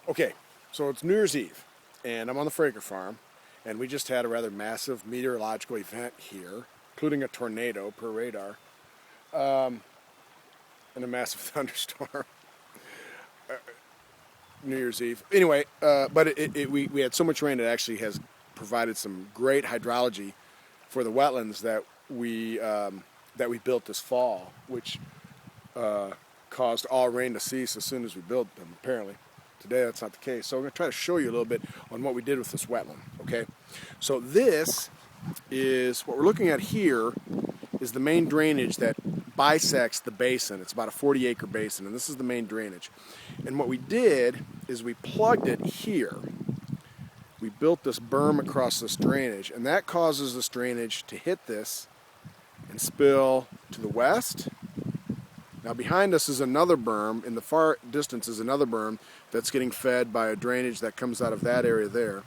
Okay, so it's New Year's Eve, and I'm on the Fraker farm, and we just had a rather massive meteorological event here, including a tornado per radar, and a massive thunderstorm. New Year's Eve. Anyway, but we had so much rain it actually has provided some great hydrology for the wetlands that we built this fall, which caused all rain to cease as soon as we built them, apparently. Today that's not the case. So I'm going to try to show you a little bit on what we did with this wetland, okay? So this is, what we're looking at here is the main drainage that bisects the basin. It's about a 40-acre basin, and this is the main drainage. And what we did is we plugged it here. We built this berm across this drainage, and that causes this drainage to hit this and spill to the west. Now behind us is another berm. In the far distance is another berm that's getting fed by a drainage that comes out of that area there.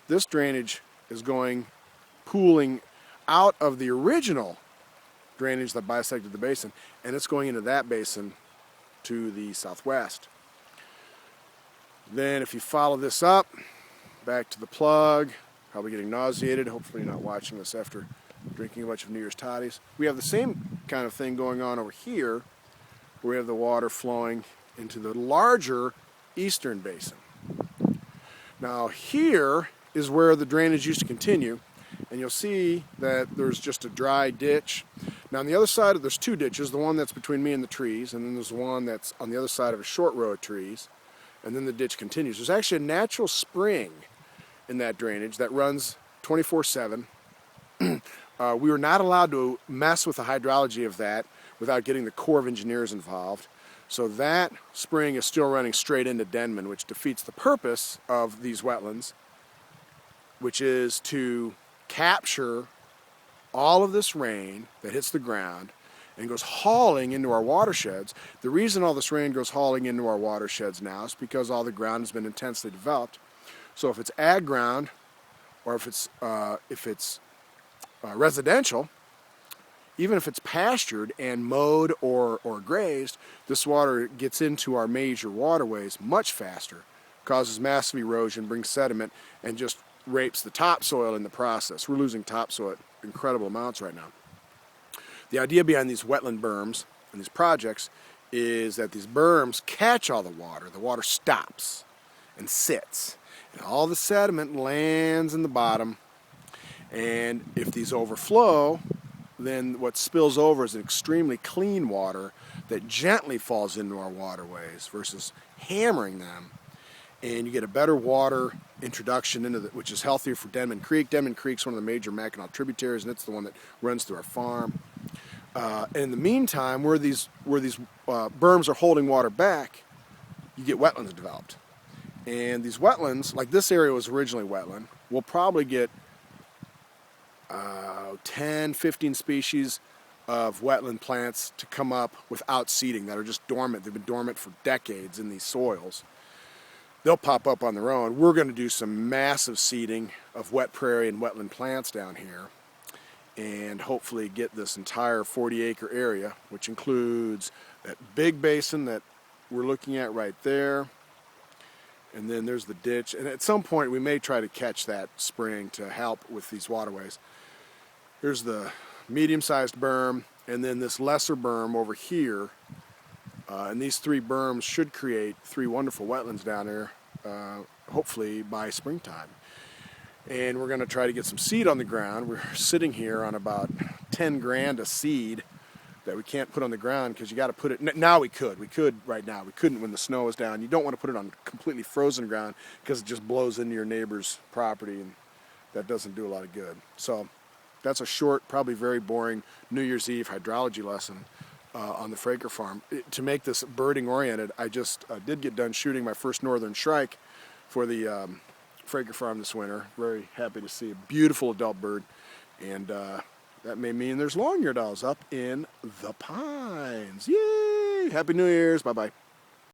This drainage is pooling out of the original drainage that bisected the basin, and it's going into that basin to the southwest. Then if you follow this up, back to the plug, probably getting nauseated, hopefully you're not watching this after drinking a bunch of New Year's toddies. We have the same kind of thing going on over here, where we have the water flowing into the larger eastern basin. Now here is where the drainage used to continue, and you'll see that there's just a dry ditch. Now on the other side, there's two ditches, the one that's between me and the trees, and then there's one that's on the other side of a short row of trees, and then the ditch continues. There's actually a natural spring in that drainage that runs 24/7. We were not allowed to mess with the hydrology of that without getting the Corps of Engineers involved. So that spring is still running straight into Denman, which defeats the purpose of these wetlands, which is to capture all of this rain that hits the ground and goes hauling into our watersheds. The reason all this rain goes hauling into our watersheds now is because all the ground has been intensely developed. So if it's ag ground, or if it's residential, even if it's pastured and mowed or grazed, this water gets into our major waterways much faster, causes massive erosion, brings sediment, and just rapes the topsoil in the process. We're losing topsoil at incredible amounts right now. The idea behind these wetland berms and these projects is that these berms catch all the water stops and sits, and all the sediment lands in the bottom, and if these overflow, then what spills over is extremely clean water that gently falls into our waterways versus hammering them, and you get a better water introduction into which is healthier for Denman Creek. Denman Creek's one of the major Mackinac tributaries, and it's the one that runs through our farm. And in the meantime, where these berms are holding water back, you get wetlands developed. And these wetlands, like this area was originally wetland, will probably get 10, 15 species of wetland plants to come up without seeding that are just dormant. They've been dormant for decades in these soils. They'll pop up on their own. We're going to do some massive seeding of wet prairie and wetland plants down here, and hopefully get this entire 40-acre area, which includes that big basin that we're looking at right there, and then there's the ditch, and at some point we may try to catch that spring to help with these waterways. Here's the medium-sized berm, and then this lesser berm over here, and these three berms should create three wonderful wetlands down there, hopefully by springtime. And we're going to try to get some seed on the ground. We're sitting here on about 10 grand a seed that we can't put on the ground because you got to put it. Now we could right now. We couldn't when the snow was down. You don't want to put it on completely frozen ground because it just blows into your neighbor's property, and that doesn't do a lot of good. So that's a short, probably very boring New Year's Eve hydrology lesson on the Fraker farm. To make this birding oriented, I just did get done shooting my first northern shrike for the Fraker farm this winter. Very happy to see a beautiful adult bird, and that may mean there's long-eared owls up in the pines. Yay! Happy New Year's. Bye-bye.